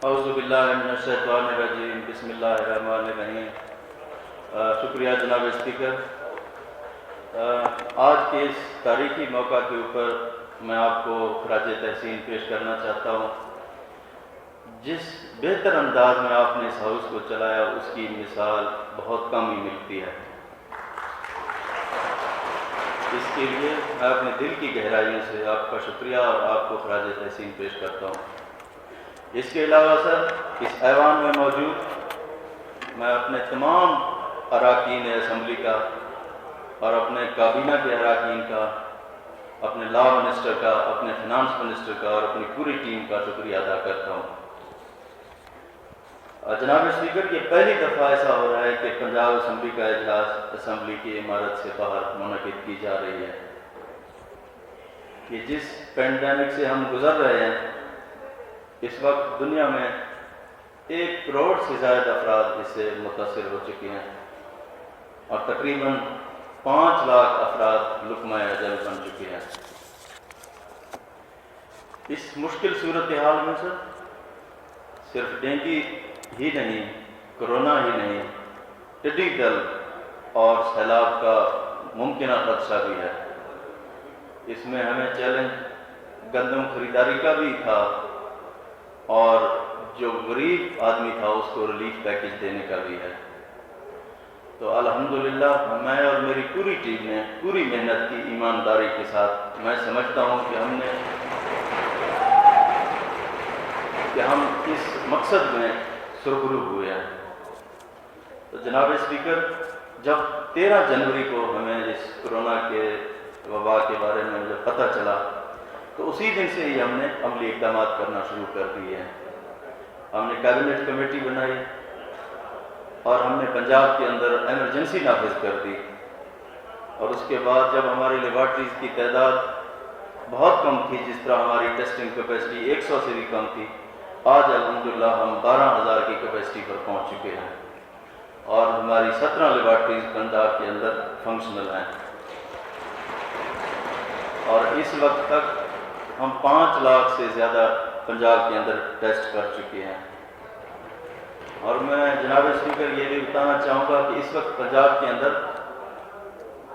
اعوذ باللہ من الشیطان الرجیم، بسم اللہ الرحمن الرحیم۔ شکریہ جناب اسپیکر۔ آج کے اس تاریخی موقع کے اوپر میں آپ کو خراج تحسین پیش کرنا چاہتا ہوں۔ جس بہتر انداز میں آپ نے اس ہاؤس کو چلایا اس کی مثال بہت کم ہی ملتی ہے۔ اس کے لیے میں اپنے دل کی گہرائیوں سے آپ کا شکریہ اور آپ کو خراج تحسین پیش کرتا ہوں۔ اس کے علاوہ سر، اس ایوان میں موجود میں اپنے تمام اراکین اسمبلی کا اور اپنے کابینہ کے اراکین کا، اپنے لا منسٹر کا، اپنے فنانس منسٹر کا اور اپنی پوری ٹیم کا شکریہ ادا کرتا ہوں۔ جناب اسپیکر، یہ پہلی دفعہ ایسا ہو رہا ہے کہ پنجاب اسمبلی کا اجلاس اسمبلی کی عمارت سے باہر منعقد کی جا رہی ہے۔ کہ جس پینڈیمک سے ہم گزر رہے ہیں، اس وقت دنیا میں 1 کروڑ سے زائد افراد اس سے متاثر ہو چکے ہیں اور تقریباً 5 لاکھ افراد لقمہ اجل بن چکے ہیں۔ اس مشکل صورتحال میں سر، صرف ڈینگی ہی نہیں، کرونا ہی نہیں، ٹڈی دل اور سیلاب کا ممکنہ خدشہ بھی ہے۔ اس میں ہمیں چیلنج گندم خریداری کا بھی تھا اور جو غریب آدمی تھا اس کو ریلیف پیکج دینے کا بھی ہے۔ تو الحمدللہ میں اور میری پوری ٹیم نے پوری محنت کی، ایمانداری کے ساتھ میں سمجھتا ہوں کہ ہم اس مقصد میں سرخرو ہوئے ہیں۔ تو جناب اسپیکر، جب 13 جنوری کو ہمیں اس کرونا کے وبا کے بارے میں جب پتہ چلا تو اسی دن سے ہی ہم نے عملی اقدامات کرنا شروع کر دیے ہیں۔ ہم نے کابینٹ کمیٹی بنائی اور ہم نے پنجاب کے اندر ایمرجنسی نافذ کر دی، اور اس کے بعد جب ہماری لیبارٹریز کی تعداد بہت کم تھی، جس طرح ہماری ٹیسٹنگ کیپیسٹی 100 سے بھی کم تھی، آج الحمدللہ ہم 12,000 کی کیپیسٹی پر پہنچ چکے ہیں اور ہماری 17 لیبارٹریز پنجاب کے اندر فنکشنل ہیں، اور اس وقت تک ہم 5 لاکھ سے زیادہ پنجاب کے اندر ٹیسٹ کر چکے ہیں۔ اور میں جناب اسپیکر یہ بھی بتانا چاہوں گا کہ اس وقت پنجاب کے اندر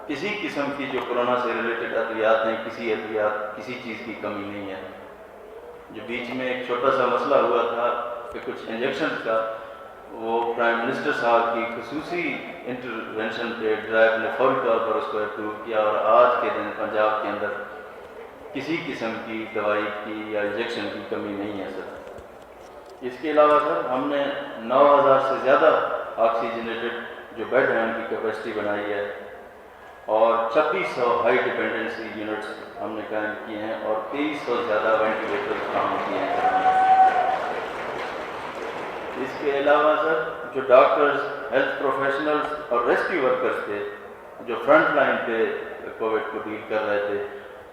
کسی قسم کی جو کورونا سے ریلیٹڈ ادویات ہیں، کسی چیز کی کمی نہیں ہے۔ جو بیچ میں ایک چھوٹا سا مسئلہ ہوا تھا کہ کچھ انجیکشنز کا، وہ پرائم منسٹر صاحب کی خصوصی انٹرونشن پہ ڈرائیو نے فوری طور پر اس کو اپروو کیا، اور آج کے دن پنجاب کے اندر کسی قسم کی دوائی کی یا انجیکشن کی کمی نہیں ہے سر۔ اس کے علاوہ سر، ہم نے 9,000 سے زیادہ آکسیجنیٹڈ جو بیڈ ہیں ان کی کیپیسٹی بنائی ہے، اور 2600 ہائی ڈیپینڈنسی یونٹس ہم نے قائم کیے ہیں، اور 2300 زیادہ وینٹیلیٹر فراہم کیے ہیں۔ اس کے علاوہ سر، جو ڈاکٹرز، ہیلتھ پروفیشنلز اور ریسکیو ورکرز تھے جو فرنٹ لائن پہ کووڈ کو ڈیل کر رہے تھے،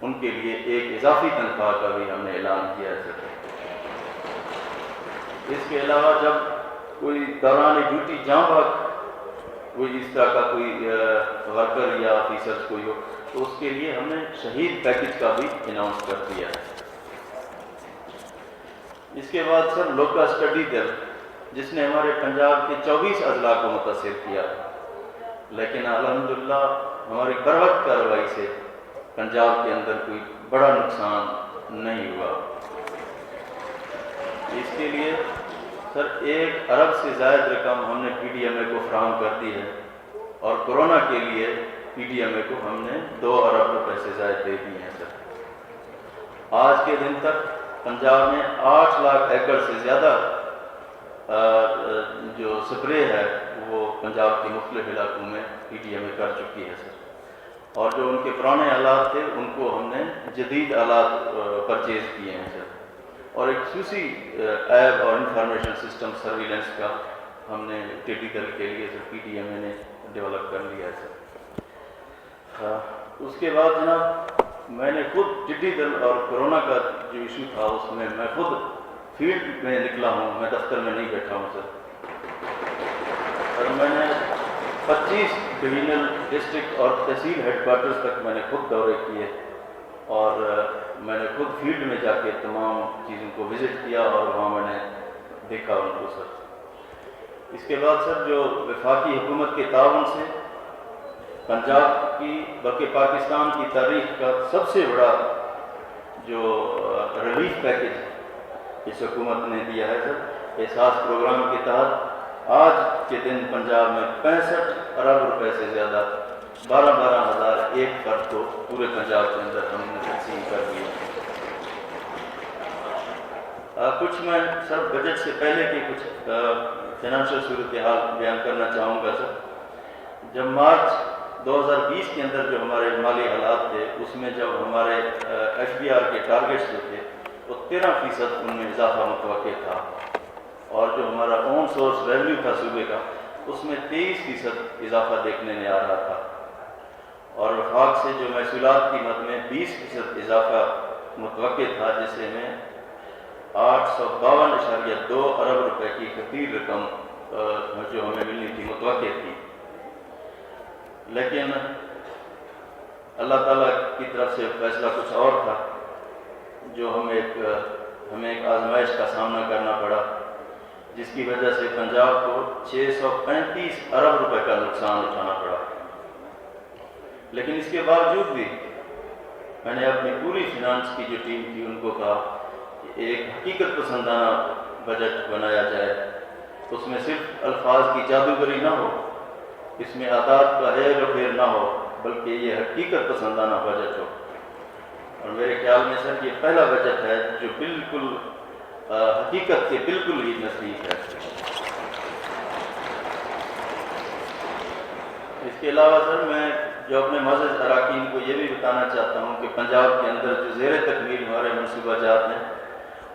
ان کے لیے ایک اضافی تنخواہ کا بھی ہم نے اعلان کیا ہے سر۔ اس کے علاوہ جب کوئی دوران ڈیوٹی جاں بحق کوئی اس طرح کا کوئی ورکر یا آفیسر کوئی ہو تو اس کے لیے ہم نے شہید پیکج کا بھی اناؤنس کر دیا ہے۔ اس کے بعد سر، لوکا اسٹڈی دل جس نے ہمارے پنجاب کے 24 اضلاع کو متاثر کیا، لیکن الحمدللہ ہماری بروقت کارروائی سے پنجاب کے اندر کوئی بڑا نقصان نہیں ہوا۔ اس کے لیے سر 1 ارب سے زائد رقم ہم نے پی ڈی ایم اے کو فراہم کر دی ہے، اور کورونا کے لیے پی ڈی ایم اے کو ہم نے 2 ارب روپے سے زائد دے دیے ہیں سر۔ آج کے دن تک پنجاب میں 8 لاکھ ایکڑ سے زیادہ جو سپرے ہے وہ پنجاب کے مختلف علاقوں میں پی ڈی ایم اے کر چکی ہے سر، اور جو ان کے پرانے آلات تھے ان کو ہم نے جدید آلات پرچیز کیے ہیں سر، اور ایک خصوصی ایپ اور انفارمیشن سسٹم سرویلنس کا ہم نے ٹڈی دل کے لیے سر پی ڈی ایم اے نے ڈیولپ کر لیا ہے سر۔ اس کے بعد جناب، میں نے خود ٹڈی دل اور کورونا کا جو ایشو تھا اس میں خود فیلڈ میں نکلا ہوں، میں دفتر میں نہیں بیٹھا ہوں سر، اور میں نے 25 ڈویژنل ڈسٹرکٹ اور تحصیل ہیڈ کوارٹرز تک میں نے خود دورے کیے، اور میں نے خود فیلڈ میں جا کے تمام چیزوں کو وزٹ کیا، اور وہاں میں نے دیکھا ان کو سر۔ اس کے بعد سر جو وفاقی حکومت کے تعاون سے پنجاب کی بلکہ پاکستان کی تاریخ کا سب سے بڑا جو ریلیف پیکج اس حکومت نے دیا ہے سر، احساس پروگرام کے تحت آج کے دن پنجاب میں 65 ارب روپے سے زیادہ 12,000 ایک فرد کو پورے پنجاب کے اندر ہم نے تقسیم کر دیا۔ کچھ میں سر بجٹ سے پہلے کی کچھ فائنانشیل صورتحال بیان کرنا چاہوں گا سر۔ جب مارچ 2020 کے اندر جو ہمارے مالی حالات تھے، اس میں جب ہمارے FBR کے ٹارگیٹس جو تھے وہ 13% ان میں اضافہ متوقع تھا، اور جو ہمارا اون سورس ریونیو تھا صوبے کا، اس میں 23% اضافہ دیکھنے میں آ رہا تھا، اور وفاق سے جو محصولات کی مد میں 20% اضافہ متوقع تھا، جسے میں 852.2 ارب روپے کی خطیر رقم جو ہمیں ملنی تھی متوقع تھی۔ لیکن اللہ تعالیٰ کی طرف سے فیصلہ کچھ اور تھا، جو ہمیں ایک آزمائش کا سامنا کرنا پڑا، جس کی وجہ سے پنجاب کو 635 ارب روپے کا نقصان اٹھانا پڑا۔ لیکن اس کے باوجود بھی میں نے اپنی پوری فنانس کی جو ٹیم تھی ان کو کہا کہ ایک حقیقت پسندانہ بجٹ بنایا جائے، اس میں صرف الفاظ کی جادوگری نہ ہو، اس میں اعداد کا ہیر و پھیر نہ ہو، بلکہ یہ حقیقت پسندانہ بجٹ ہو۔ اور میرے خیال میں سر یہ پہلا بجٹ ہے جو بالکل حقیقت کے بالکل ہی نزدیک ہے۔ اس کے علاوہ سر میں جو اپنے معزز اراکین کو یہ بھی بتانا چاہتا ہوں کہ پنجاب کے اندر جو زیر تکمیل ہمارے منصوبہ جات ہیں،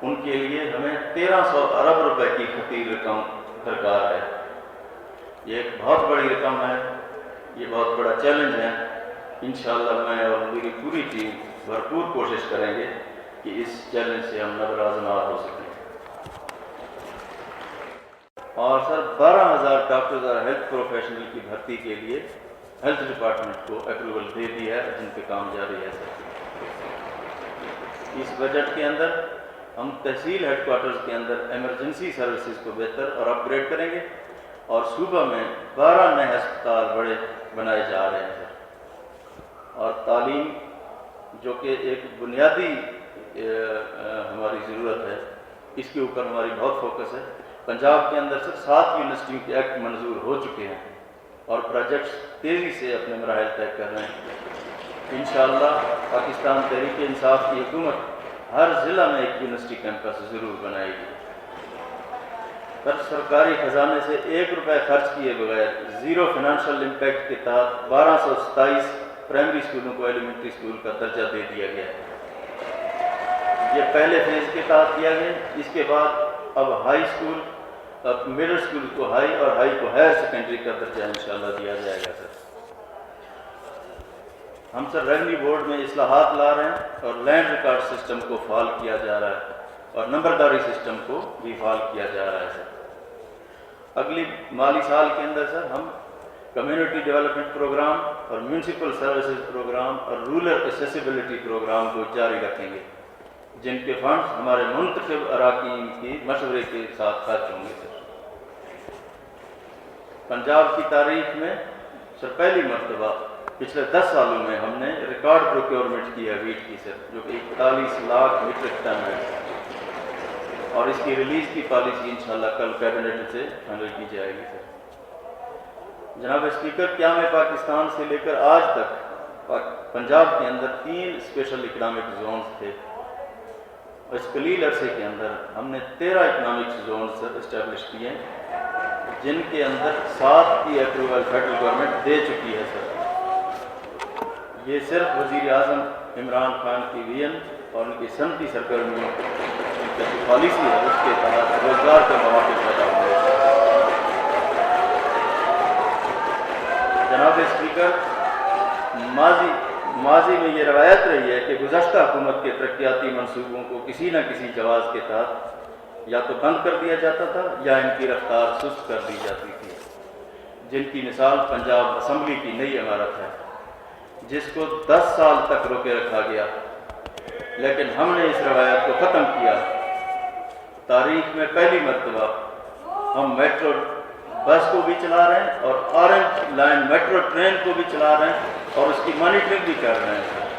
ان کے لیے ہمیں 1300 ارب روپے کی خطیر رقم درکار ہے۔ یہ ایک بہت بڑی رقم ہے، یہ بہت بڑا چیلنج ہے۔ انشاءاللہ میں اور میری پوری ٹیم بھرپور کوشش کریں گے کہ اس چیلنج سے ہم نبرآزمار ہو سکیں۔ اور سر 12,000 ڈاکٹرز اور ہیلتھ پروفیشنل کی بھرتی کے لیے ہیلتھ ڈپارٹمنٹ کو اپروول دے دی ہے، جن پہ کام جاری ہے سر۔ اس بجٹ کے اندر ہم تحصیل ہیڈ کوارٹرز کے اندر ایمرجنسی سروسز کو بہتر اور اپ گریڈ کریں گے، اور صوبہ میں 12 نئے ہسپتال بڑے بنائے جا رہے ہیں سر۔ اور تعلیم جو کہ ایک بنیادی ہماری ضرورت ہے، اس کے اوپر ہماری بہت فوکس ہے۔ پنجاب کے اندر سر 7 یونیورسٹیوں کے ایکٹ منظور ہو چکے ہیں، اور پروجیکٹس تیزی سے اپنے مراحل طے کر رہے ہیں۔ انشاءاللہ پاکستان تحریک انصاف کی حکومت ہر ضلع میں ایک یونیورسٹی کیمپس ضرور بنائے گی۔ پر سرکاری خزانے سے 1 روپے خرچ کیے بغیر زیرو فائنانشیل امپیکٹ کے تحت 1227 پرائمری اسکولوں کو ایلیمنٹری اسکول کا درجہ دے دیا گیا ہے۔ یہ پہلے فیز کے تحت دیا گیا، اس کے بعد اب ہائی اسکول، مڈل اسکول کو ہائی اور ہائی کو ہائر سیکنڈری کا درجہ انشاءاللہ دیا جائے گا سر۔ ہم سر ریونیو بورڈ میں اصلاحات لا رہے ہیں، اور لینڈ ریکارڈ سسٹم کو فعال کیا جا رہا ہے، اور نمبرداری سسٹم کو بھی فعال کیا جا رہا ہے سر۔ اگلی مالی سال کے اندر سر ہم کمیونٹی ڈیولپمنٹ پروگرام اور میونسپل سروسز پروگرام اور رورل ایسیسیبلٹی پروگرام کو جاری رکھیں گے، جن کے فنڈز ہمارے منتخب اراکین کی مشورے کے ساتھ خرچ ہوں گے سر۔ پنجاب کی تاریخ میں سر پہلی مرتبہ پچھلے 10 سالوں میں ہم نے ریکارڈ پروکیورمنٹ کی ہے ویٹ کی سر، جو کہ 41 لاکھ میٹرک ٹن ہے، اور اس کی ریلیز کی پالیسی انشاءاللہ کل کیبنٹ سے فائنل کی جائے گی سر۔ جناب اسپیکر، قیام پاکستان سے لے کر آج تک پنجاب کے اندر 3 اسپیشل اکنامک زونز تھے، اور اس قلیل عرصے کے اندر ہم نے 13 اکنامک زونز سر اسٹیبلش کیے ہیں، جن کے اندر 7 کی اپروول فیڈرل گورنمنٹ دے چکی ہے سر۔ یہ صرف وزیر اعظم عمران خان کی ویژن اور ان کی صنعتی سرگرمیوں کی پالیسی ہے، اس کے تحت روزگار کے مواقع پیدا ہوئے۔ جناب اسپیکر، ماضی میں یہ روایت رہی ہے کہ گزشتہ حکومت کے ترقیاتی منصوبوں کو کسی نہ کسی جواز کے تحت یا تو بند کر دیا جاتا تھا یا ان کی رفتار سست کر دی جاتی تھی، جن کی مثال پنجاب اسمبلی کی نئی عمارت ہے، جس کو 10 سال تک روکے رکھا گیا، لیکن ہم نے اس روایت کو ختم کیا تاریخ میں پہلی مرتبہ ہم میٹرو بس کو بھی چلا رہے ہیں اور آرنج لائن میٹرو ٹرین کو بھی چلا رہے ہیں اور اس کی مانیٹرنگ بھی کر رہے ہیں۔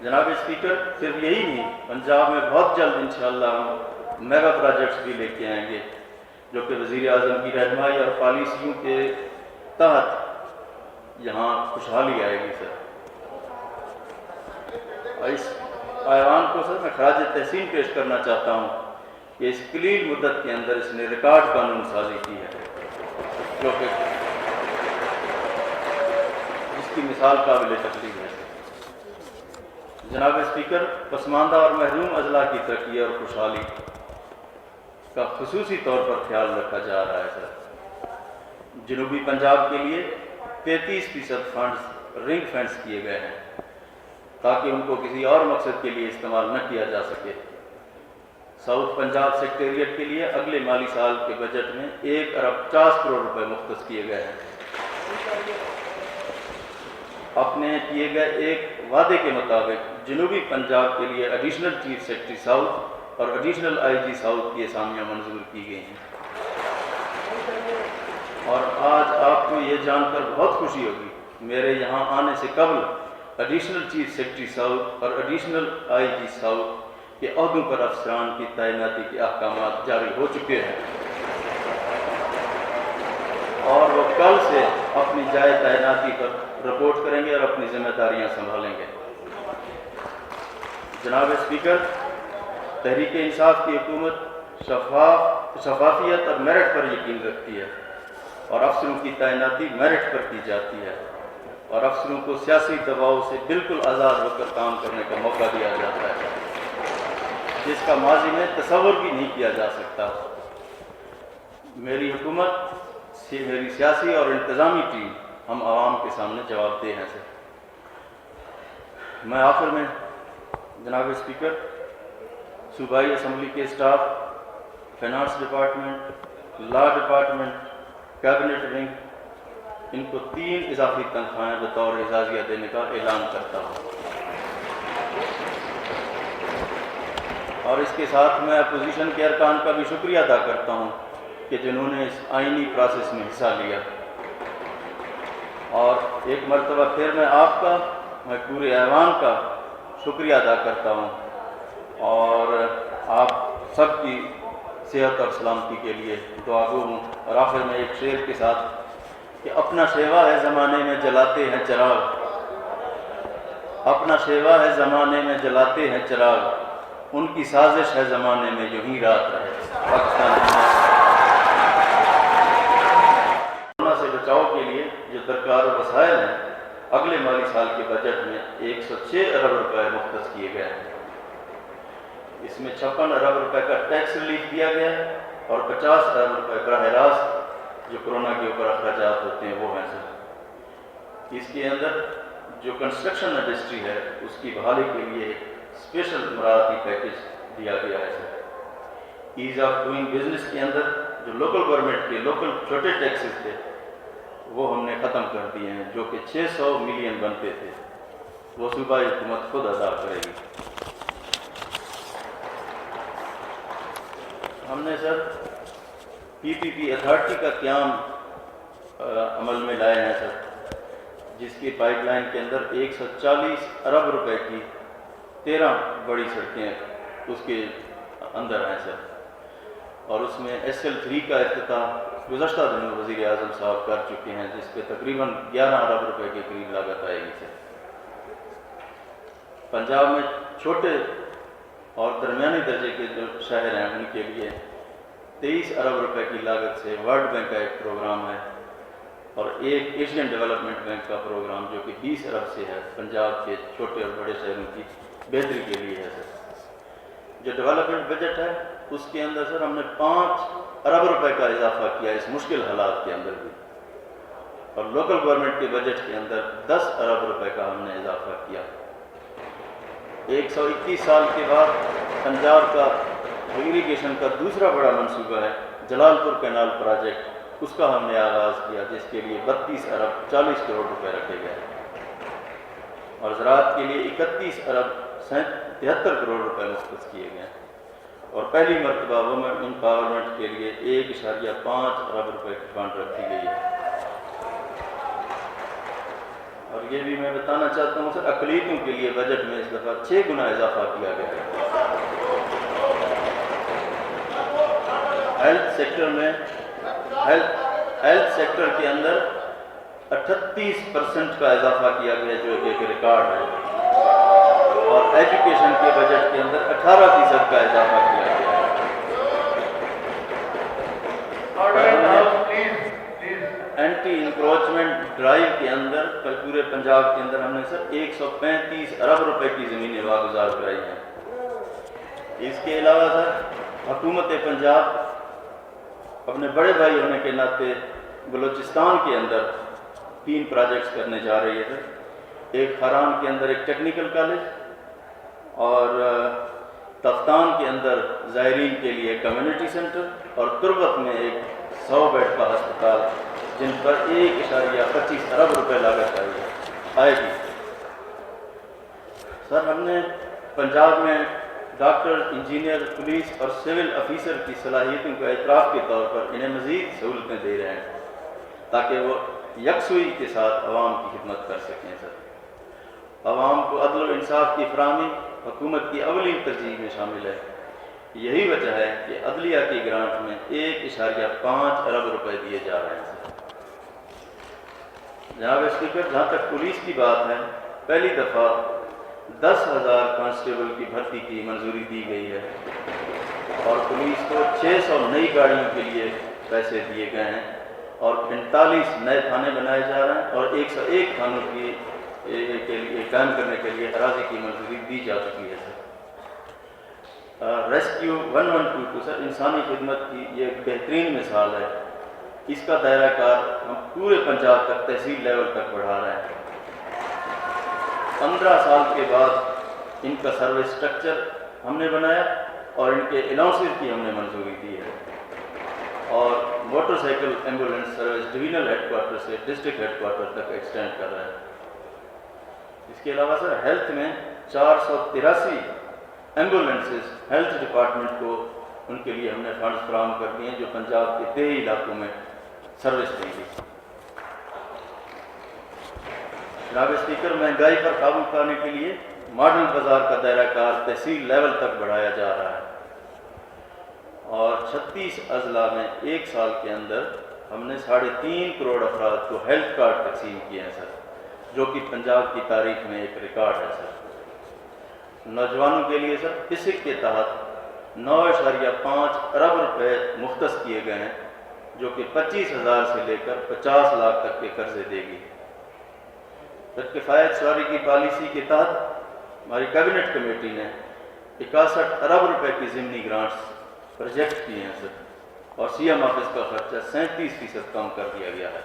جناب اسپیکر، صرف یہی نہیں، پنجاب میں بہت جلد انشاءاللہ ہم میگا پروجیکٹس بھی لے کے آئیں گے جو کہ وزیر اعظم کی رہنمائی اور پالیسیوں کے تحت یہاں خوشحالی آئے گی سر۔ اس ایوان کو سر میں خراج تحسین پیش کرنا چاہتا ہوں کہ اس قلیل مدت کے اندر اس نے ریکارڈ قانون سازی کی ہے جو کہ جس کی مثال قابل تقلید ہے۔ جناب اسپیکر، پسماندہ اور محروم اضلاع کی ترقی اور خوشحالی کا خصوصی طور پر خیال رکھا جا رہا ہے سر۔ جنوبی پنجاب کے لیے 33% فنڈز رنگ فینس کیے گئے ہیں تاکہ ان کو کسی اور مقصد کے لیے استعمال نہ کیا جا سکے۔ ساؤتھ پنجاب سیکریٹریٹ کے لیے اگلے مالی سال کے بجٹ میں 1 ارب 50 کروڑ روپے مختص کیے گئے ہیں۔ اپنے کیے گئے ایک وعدے کے مطابق جنوبی پنجاب کے لیے ایڈیشنل چیف سیکرٹری ساؤتھ اور ایڈیشنل آئی جی ساؤتھ کی اسامیاں منظور کی گئی ہیں۔ اور آج آپ کو یہ جان کر بہت خوشی ہوگی، میرے یہاں آنے سے قبل ایڈیشنل چیف سیکرٹری ساؤتھ اور ایڈیشنل آئی جی ساؤتھ کے عہدوں پر افسران کی تعیناتی کے احکامات جاری ہو چکے ہیں اور وہ کل سے اپنی جائے تعیناتی پر رپورٹ کریں گے اور اپنی ذمہ داریاں سنبھالیں گے۔ جناب اسپیکر، تحریک انصاف کی حکومت شفافیت اور میرٹ پر یقین رکھتی ہے اور افسروں کی تعیناتی میرٹ پر کی جاتی ہے اور افسروں کو سیاسی دباؤ سے بالکل آزاد ہو کر کام کرنے کا موقع دیا جاتا ہے جس کا ماضی میں تصور بھی نہیں کیا جا سکتا۔ میری حکومت، میری سیاسی اور انتظامی ٹیم ہم عوام کے سامنے جواب دہ ہیں سر۔ میں آخر میں جناب اسپیکر، صوبائی اسمبلی کے اسٹاف، فائنانس ڈپارٹمنٹ، لا ڈپارٹمنٹ، کیبنٹ ونگ، ان کو 3 اضافی تنخواہیں بطور اعزازیہ دینے کا اعلان کرتا ہوں۔ اور اس کے ساتھ میں اپوزیشن کے ارکان کا بھی شکریہ ادا کرتا ہوں کہ جنہوں نے اس آئینی پروسیس میں حصہ لیا۔ اور ایک مرتبہ پھر میں آپ کا، میں پورے ایوان کا شکریہ ادا کرتا ہوں اور آپ سب کی صحت اور سلامتی کے لیے دعا گو ہوں۔ اور آخر میں ایک شعر کے ساتھ کہ اپنا شیوا ہے زمانے میں جلاتے ہیں چراغ، اپنا شیوا ہے زمانے میں جلاتے ہیں چراغ، ان کی سازش ہے زمانے میں یوں ہی رات رہے۔ کورونا سے بچاؤ کے لیے جو درکار وسائل ہیں اگلے مالی سال کے بجٹ میں 106 ارب روپے مختص کیے گئے ہیں۔ اس میں 56 ارب روپے کا ٹیکس ریلیف دیا گیا ہے اور 50 ارب روپے براہ راست جو کورونا کے اوپر اخراجات ہوتے ہیں وہ ہیں سر۔ اس کے اندر جو کنسٹرکشن انڈسٹری ہے اس کی بحالی کے لیے اسپیشل مراعاتی پیکیج دیا گیا ہے سر۔ ایز آف ڈوئنگ بزنس کے اندر جو لوکل گورنمنٹ کے لوکل چھوٹے ٹیکسز تھے وہ ہم نے ختم کر دیے ہیں، جو کہ 600 ملین بنتے تھے، وہ صوبائی حکومت خود ادا کرے گی۔ ہم نے سر پی پی پی اتھارٹی کا قیام عمل میں لائے ہیں سر، جس کی پائپ لائن کے اندر 140 ارب روپے کی 13 بڑی سڑکیں اس کے اندر ہیں سر، اور اس میں SL3 کا افتتاح گزشتہ دنوں وزیر اعظم صاحب کر چکے ہیں، جس پہ تقریباً 11 ارب روپے کے قریب لاگت آئے گی سر۔ پنجاب میں چھوٹے اور درمیانی درجے کے جو شہر ہیں ان کے لیے 23 ارب روپے کی لاگت سے ورلڈ بینک کا ایک پروگرام ہے اور ایک ایشین ڈیولپمنٹ بینک کا پروگرام جو کہ 20 ارب سے ہے، پنجاب کے چھوٹے اور بڑے شہروں کی بہتری کے لیے ہے سر۔ جو ڈیولپمنٹ بجٹ ہے اس کے اندر سر ہم نے 5 ارب روپے کا اضافہ کیا اس مشکل حالات کے اندر بھی، اور لوکل گورنمنٹ کے بجٹ کے اندر 10 ارب روپے کا ہم نے اضافہ کیا۔ 121 سال کے بعد پنجاب کا اریگیشن کا دوسرا بڑا منصوبہ ہے جلال پور کینال پروجیکٹ، اس کا ہم نے آغاز کیا جس کے لیے 32 ارب 40 کروڑ روپے رکھے گئے، اور زراعت کے لیے 31 ارب 73 کروڑ روپے مختص کیے گئے، اور پہلی مرتبہ وومن امپاورمنٹ کے لیے 1.5 ارب روپے کی فنڈ رکھی گئی ہے۔ اور یہ بھی میں بتانا چاہتا ہوں سر، اقلیتوں کے لیے بجٹ میں اس دفعہ 6 گنا اضافہ کیا گیا ہے۔ ہیلتھ سیکٹر کے اندر 38% کا اضافہ کیا گیا جو ایک ریکارڈ ہے، اور ایجوکیشن کے بجٹ کے اندر 18% کا اضافہ کیا گیا ہے۔ اینٹی انکروچمنٹ ڈرائیو کے اندر پورے پنجاب کے اندر ہم نے سر 135 ارب روپے کی زمینیں واگزار کرائی ہیں۔ اس کے علاوہ سر حکومت پنجاب اپنے بڑے بھائی ہونے کے ناطے بلوچستان کے اندر 3 پروجیکٹس کرنے جا رہی ہے سر۔ ایک خران کے اندر ایک ٹیکنیکل کالج، اور تفتان کے اندر زائرین کے لیے کمیونٹی سینٹر، اور تربت میں ایک 100 بیڈ کا ہسپتال جن پر 1.25 ارب روپے لاگت آئے گی۔ سر ہم نے پنجاب میں ڈاکٹر، انجینئر، پولیس اور سول افیسر کی صلاحیتوں کا اعتراف کے طور پر انہیں مزید سہولتیں دے رہے ہیں تاکہ وہ یکسوئی کے ساتھ عوام کی خدمت کر سکیں سر۔ عوام کو عدل و انصاف کی فراہمی حکومت کی اولین ترجیح میں شامل ہے۔ یہی وجہ ہے کہ عدلیہ کی گرانٹ میں 1.5 ارب روپے دیے جا رہے ہیں سر۔ جناب اسپیکر، جہاں تک پولیس کی بات ہے، پہلی دفعہ 10,000 کانسٹیبل کی بھرتی کی منظوری دی گئی ہے، اور پولیس کو 600 نئی گاڑیوں کے لیے پیسے دیے گئے ہیں، اور 45 نئے تھانے بنائے جا رہے ہیں، اور 101 تھانوں کے لیے قائم کرنے کے لیے اراضی کی منظوری دی جا چکی ہے سر۔ ریسکیو 1122 سر انسانی خدمت کی یہ ایک بہترین مثال ہے۔ اس کا دائرہ کار ہم پورے پنجاب تک، تحصیل لیول تک بڑھا رہے ہیں۔ 15 سال کے بعد ان کا سروس سٹرکچر ہم نے بنایا، اور ان کے الاؤنسز کی ہم نے منظوری دی ہے، اور motorcycle ambulance service divisional headquarter سے ڈسٹرکٹ ہیڈ کوارٹر تک ایکسٹینڈ کر رہے ہیں۔ اس کے علاوہ سر ہیلتھ میں 483 ایمبولینسز ہیلتھ ڈپارٹمنٹ کو ان کے لیے ہم نے فنڈز فراہم کر دیے ہیں جو پنجاب کے دیہی علاقوں میں سروس دیں گی۔ جناب اسپیکر، مہنگائی پر قابو پانے کے لیے ماڈل بازار کا دائرہ کار تحصیل لیول تک بڑھایا جا رہا ہے، اور 36 اضلاع میں 1 سال کے اندر ہم نے 3.5 کروڑ افراد کو ہیلتھ کارڈ تقسیم کیے ہیں سر، جو کہ پنجاب کی تاریخ میں ایک ریکارڈ ہے سر۔ نوجوانوں کے لیے سر پسک کے تحت 9.5 ارب روپے مختص کیے گئے ہیں، جو کہ 25,000 سے لے کر 50 لاکھ تک کے قرضے دے گی۔ سر کفایت شعاری کی پالیسی کے تحت ہماری کیبنٹ کمیٹی نے 61 ارب روپے کی ضمنی گرانٹس پروجیکٹ کیے ہیں سر، اور سی ایم آفس کا خرچہ 37% کم کر دیا گیا ہے۔